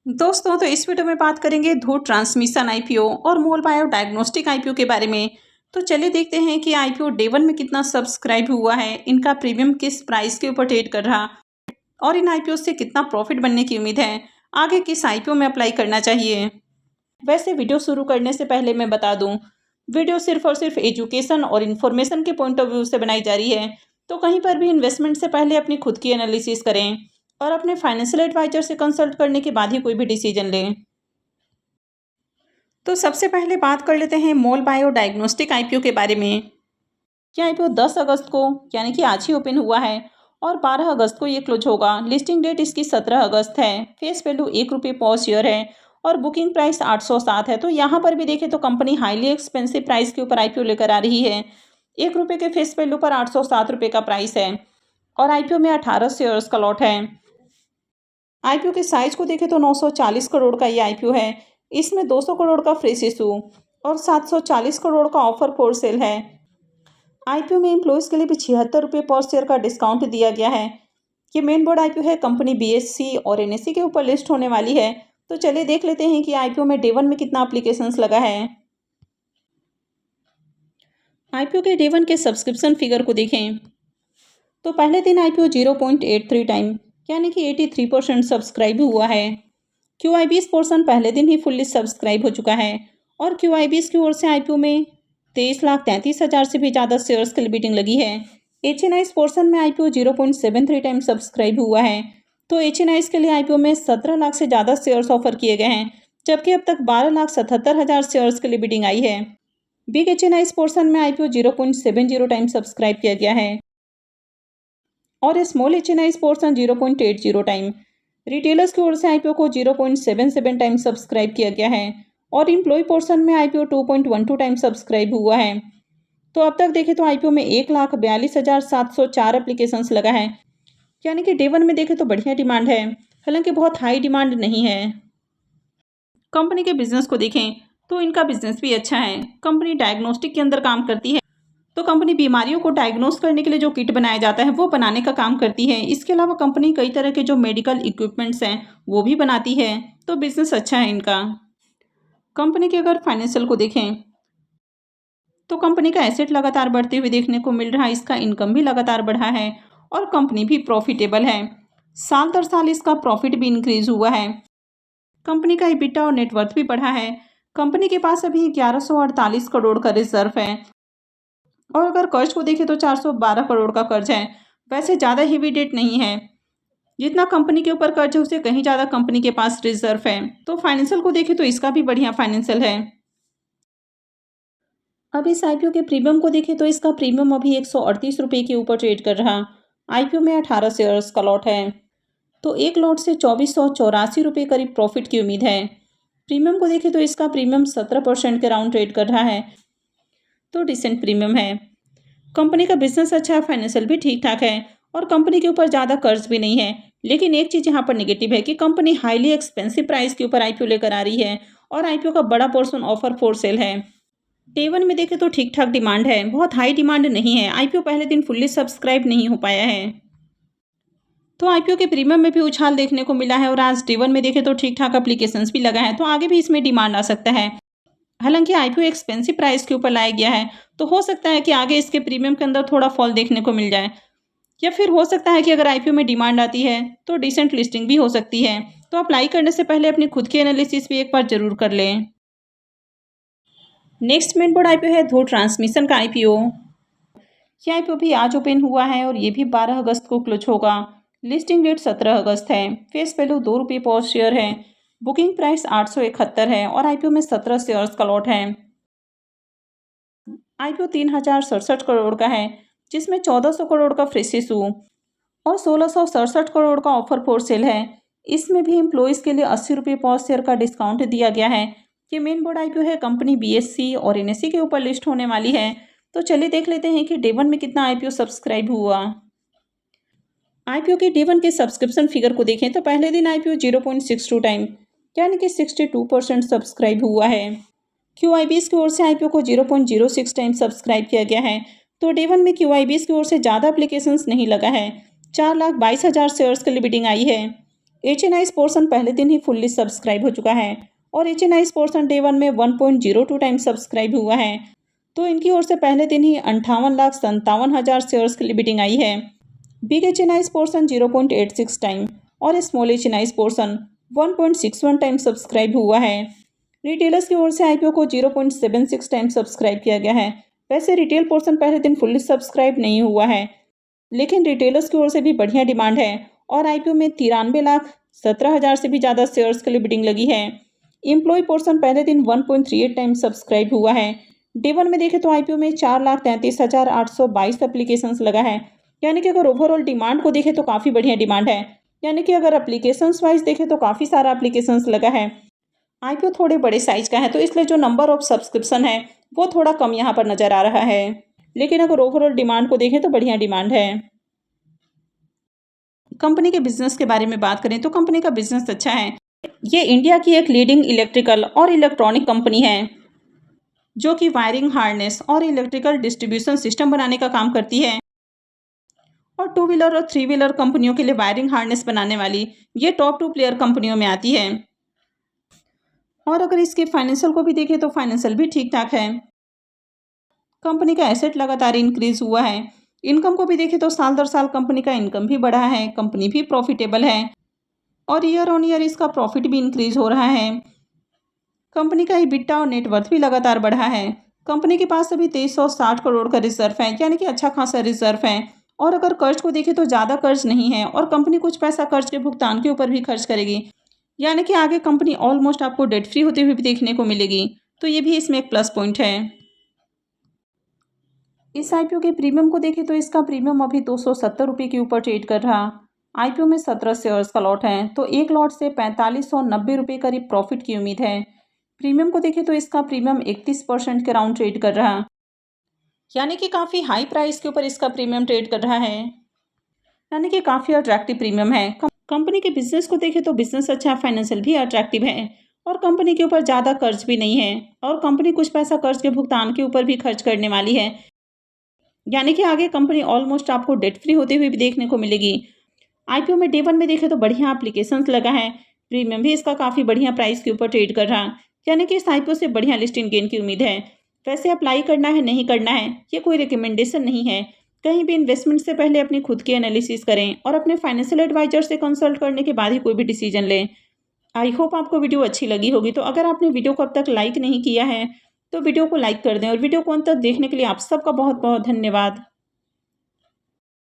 दोस्तों तो इस वीडियो में बात करेंगे धूर्त ट्रांसमिशन आईपीओ और मोल बायो डायग्नोस्टिक आईपीओ के बारे में। तो चलिए देखते हैं कि आईपीओ डे वन में कितना सब्सक्राइब हुआ है, इनका प्रीमियम किस प्राइस के ऊपर ट्रेड कर रहा और इन आईपीओ से कितना प्रॉफिट बनने की उम्मीद है, आगे किस आईपीओ में अप्लाई करना चाहिए। वैसे वीडियो शुरू करने से पहले मैं बता दूं, वीडियो सिर्फ और सिर्फ एजुकेशन और इन्फॉर्मेशन के पॉइंट ऑफ व्यू से बनाई जा रही है। तो कहीं पर भी इन्वेस्टमेंट से पहले अपनी खुद की एनालिसिस करें और अपने फाइनेंशियल एडवाइजर से कंसल्ट करने के बाद ही कोई भी डिसीजन लें। तो सबसे पहले बात कर लेते हैं मोल बायो डायग्नोस्टिक आईपीओ के बारे में। यह आईपीओ 10 अगस्त को यानी कि आज ही ओपन हुआ है और 12 अगस्त को ये क्लोज होगा। लिस्टिंग डेट इसकी 17 अगस्त है। फेस वैल्यू ₹1 पर शेयर है और बुकिंग प्राइस 807 है। तो यहाँ पर भी देखें तो कंपनी हाईली एक्सपेंसिव प्राइस के ऊपर आईपीओ लेकर आ रही है। ₹1 के फेस वैल्यू पर ₹807 का प्राइस है और आईपीओ में 18 शेयर्स का लॉट है। आईपीओ के साइज को देखें तो 940 करोड़ का ये आईपीओ है। इसमें 200 करोड़ का फ्रेश इशू और 740 करोड़ का ऑफर फॉर सेल है। आईपीओ में एम्प्लॉयज़ के लिए भी ₹76 पर शेयर का डिस्काउंट दिया गया है। ये मेन बोर्ड आईपीओ है, कंपनी बीएससी और एनएससी के ऊपर लिस्ट होने वाली है। तो चलिए देख लेते हैं कि आईपीओ में डे वन में कितना एप्लीकेशंस लगा है। आईपीओ के डे वन के सब्सक्रिप्शन फिगर को देखें तो पहले दिन आईपीओ 0.83 टाइम यानी कि 83% सब्सक्राइब हुआ है। QIBs पोर्शन पहले दिन ही फुल्ली सब्सक्राइब हो चुका है और QIBs की ओर से आईपीओ में 23,33,000 से भी ज़्यादा शेयर्स की बिडिंग लगी है। HNIs पोर्शन में आईपीओ 0.73 टाइम सब्सक्राइब हुआ है। तो HNIs के लिए आईपीओ में 17 लाख से ज़्यादा शेयर्स ऑफर किए गए हैं, जबकि अब तक 12,77,000 शेयर्स के लिए बिडिंग आई है। बिग HNIs पोर्शन में आईपीओ 0.70 टाइम सब्सक्राइब किया गया है और small HNIs portion 0.80 time. Retailers की ओर से आईपीओ को 0.77 टाइम सब्सक्राइब किया गया है और एम्प्लॉय पोर्शन में आईपीओ 2.12 टाइम सब्सक्राइब हुआ है। तो अब तक देखें तो आईपीओ में 1,42,704 एप्लीकेशंस लगा है, यानी कि डे वन में देखें तो बढ़िया डिमांड है, हालांकि बहुत हाई डिमांड नहीं है। कंपनी के बिजनेस को देखें तो इनका बिजनेस भी अच्छा है। कंपनी डायग्नोस्टिक के अंदर काम करती है, तो कंपनी बीमारियों को डायग्नोस करने के लिए जो किट बनाया जाता है वो बनाने का काम करती है। इसके अलावा कंपनी कई तरह के जो मेडिकल इक्विपमेंट्स हैं वो भी बनाती है। तो बिजनेस अच्छा है इनका। कंपनी के अगर फाइनेंशियल को देखें तो कंपनी का एसेट लगातार बढ़ते हुए देखने को मिल रहा है। इसका इनकम भी लगातार बढ़ा है और कंपनी भी प्रॉफिटेबल है। साल दर साल इसका प्रॉफिट भी इंक्रीज हुआ है। कंपनी का EBITDA और नेटवर्थ भी बढ़ा है। कंपनी के पास अभी 1148 करोड़ का रिजर्व है और अगर कर्ज को देखें तो 412 करोड़ का कर्ज है। वैसे ज़्यादा हेवी डेट नहीं है, जितना कंपनी के ऊपर कर्ज है उससे कहीं ज़्यादा कंपनी के पास रिजर्व है। तो फाइनेंशियल को देखें तो इसका भी बढ़िया फाइनेंशियल है। अब इस आईपीओ के प्रीमियम को देखें तो इसका प्रीमियम अभी ₹138 के ऊपर ट्रेड कर रहा। आईपीओ में 18 शेयर्स का लॉट है, तो एक लॉट से ₹2484 करीब प्रॉफिट की उम्मीद है। प्रीमियम को देखें तो इसका प्रीमियम 17% के राउंड ट्रेड कर रहा है, तो डिसेंट प्रीमियम है। कंपनी का बिजनेस अच्छा है, फाइनेंशियल भी ठीक ठाक है और कंपनी के ऊपर ज़्यादा कर्ज भी नहीं है। लेकिन एक चीज़ यहाँ पर नेगेटिव है कि कंपनी हाईली एक्सपेंसिव प्राइस के ऊपर आईपीओ लेकर आ रही है और आईपीओ का बड़ा पोर्शन ऑफर फॉर सेल है। डे वन में देखें तो ठीक ठाक डिमांड है, बहुत हाई डिमांड नहीं है। आईपीओ पहले दिन फुल्ली सब्सक्राइब नहीं हो पाया है, तो आईपीओ के प्रीमियम में भी उछाल देखने को मिला है और आज डे वन में देखें तो ठीक ठाक एप्लीकेशंस भी लगा है, तो आगे भी इसमें डिमांड आ सकता है। हालांकि आईपीओ एक्सपेंसिव प्राइस के ऊपर लाया गया है, तो हो सकता है कि आगे इसके प्रीमियम के अंदर थोड़ा फॉल देखने को मिल जाए, या फिर हो सकता है कि अगर आईपीओ में डिमांड आती है तो डिसेंट लिस्टिंग भी हो सकती है। तो अप्लाई करने से पहले अपनी खुद की एनालिसिस भी एक बार जरूर कर लें। नेक्स्ट मेन बोर्ड आईपीओ है धूर्त ट्रांसमिशन का आईपीओ। यह आईपीओ भी आज ओपन हुआ है और ये भी 12 अगस्त को क्लोज होगा। लिस्टिंग डेट 17 अगस्त है। फेस वैल्यू ₹2 पर शेयर है। बुकिंग प्राइस 871 है और आईपीओ में 17 शेयर्स का लॉट है। आईपीओ 3,067 करोड़ का है, जिसमें 1,400 करोड़ का फ्रेश इशू और 1,667 करोड़ का ऑफर फॉर सेल है। इसमें भी एम्प्लॉयज़ के लिए ₹80 पर शेयर का डिस्काउंट दिया गया है। ये मेन बोर्ड आईपीओ है, कंपनी बीएससी और एनएससी के ऊपर लिस्ट होने वाली है। तो चलिए देख लेते हैं कि डे वन में कितना आईपीओ सब्सक्राइब हुआ। आईपीओ के डे वन के सब्सक्रिप्शन फिगर को देखें तो पहले दिन आईपीओ 0.62 टाइम यानी कि 62% सब्सक्राइब हुआ है। QIBs की ओर से आईपीओ को 0.06 टाइम सब्सक्राइब किया गया है। तो डे वन में QIBs की ओर से ज़्यादा एप्लीकेशंस नहीं लगा है। 4,22,000 शेयर्स के लिए बिडिंग आई है। HNI's पोर्शन पहले दिन ही फुल्ली सब्सक्राइब हो चुका है और HNI's पोर्शन डे 1 में 1.02 टाइम सब्सक्राइब हुआ है। तो इनकी ओर से पहले दिन ही 58,57,000 शेयर्स के लिए बिडिंग आई है। बिग HNI's पोर्शन 0.86 टाइम और small HNI's portion 1.61 time subscribe हुआ है। रिटेलर्स की ओर से IPO को 0.76 टाइम सब्सक्राइब किया गया है। वैसे रिटेल पोर्शन पहले दिन फुल्ली सब्सक्राइब नहीं हुआ है, लेकिन रिटेलर्स की ओर से भी बढ़िया डिमांड है और IPO में 93,17,000 से भी ज़्यादा शेयर्स के लिए बिडिंग लगी है। एम्प्लॉय पोर्शन पहले दिन 1.38 टाइम सब्सक्राइब हुआ है। डे 1 में देखें तो IPO में 4,33,822 एप्लीकेशंस लगा है, यानी कि अगर ओवरऑल डिमांड को देखें तो काफ़ी बढ़िया डिमांड है। यानी कि अगर एप्लीकेशंस वाइज देखें तो काफ़ी सारा एप्लीकेशंस लगा है। IPO थोड़े बड़े साइज का है, तो इसलिए जो नंबर ऑफ सब्सक्रिप्शन है वो थोड़ा कम यहाँ पर नज़र आ रहा है, लेकिन अगर ओवरऑल डिमांड को देखें तो बढ़िया डिमांड है। कंपनी के बिजनेस के बारे में बात करें तो कंपनी का बिजनेस अच्छा है। ये इंडिया की एक लीडिंग इलेक्ट्रिकल और इलेक्ट्रॉनिक कंपनी है, जो कि वायरिंग हार्नेस और इलेक्ट्रिकल डिस्ट्रीब्यूशन सिस्टम बनाने का काम करती है और 2 व्हीलर और 3 व्हीलर कंपनियों के लिए वायरिंग हार्नेस बनाने वाली ये टॉप 2 प्लेयर कंपनियों में आती है। और अगर इसके फाइनेंशियल को भी देखें तो फाइनेंशियल भी ठीक ठाक है। कंपनी का एसेट लगातार इंक्रीज हुआ है। इनकम को भी देखें तो साल दर साल कंपनी का इनकम भी बढ़ा है, कंपनी भी प्रॉफिटेबल है और ईयर ऑन ईयर इसका प्रॉफिट भी इंक्रीज हो रहा है। कंपनी का EBITDA और नेटवर्थ भी लगातार बढ़ा है। कंपनी के पास अभी 2360 करोड़ का रिजर्व है, यानी कि अच्छा खासा रिजर्व है। और अगर कर्ज को देखें तो ज़्यादा कर्ज नहीं है और कंपनी कुछ पैसा कर्ज के भुगतान के ऊपर भी खर्च करेगी, यानी कि आगे कंपनी ऑलमोस्ट आपको डेट फ्री होते हुए भी देखने को मिलेगी। तो ये भी इसमें एक प्लस पॉइंट है। इस IPO के प्रीमियम को देखें तो इसका प्रीमियम अभी 270 रुपये के ऊपर ट्रेड कर रहा। IPO में 17 शेयर्स का लॉट है, तो एक लॉट से 4590 रुपये करीब प्रॉफिट की उम्मीद है। प्रीमियम को देखें तो इसका प्रीमियम 31% के राउंड ट्रेड कर रहा, यानी कि काफ़ी हाई प्राइस के ऊपर इसका प्रीमियम ट्रेड कर रहा है, यानी कि काफ़ी अट्रैक्टिव प्रीमियम है। कंपनी के बिजनेस को देखें तो बिजनेस अच्छा, फाइनेंशियल भी अट्रैक्टिव है और कंपनी के ऊपर ज़्यादा कर्ज भी नहीं है और कंपनी कुछ पैसा कर्ज के भुगतान के ऊपर भी खर्च करने वाली है, यानी कि आगे कंपनी ऑलमोस्ट आपको डेट फ्री होते हुए भी देखने को मिलेगी। IPO में डे 1 में देखें तो बढ़िया एप्लीकेशंस लगा है, प्रीमियम भी इसका काफ़ी बढ़िया प्राइस के ऊपर ट्रेड कर रहा, यानी कि इस IPO से बढ़िया लिस्टिंग गेन की उम्मीद है। वैसे अप्लाई करना है नहीं करना है ये कोई रिकमेंडेशन नहीं है। कहीं भी इन्वेस्टमेंट से पहले अपनी खुद की एनालिसिस करें और अपने फाइनेंशियल एडवाइजर से कंसल्ट करने के बाद ही कोई भी डिसीजन लें। आई होप आपको वीडियो अच्छी लगी होगी। तो अगर आपने वीडियो को अब तक लाइक नहीं किया है तो वीडियो को लाइक कर दें और वीडियो को अंत तक देखने के लिए आप सबका बहुत बहुत धन्यवाद।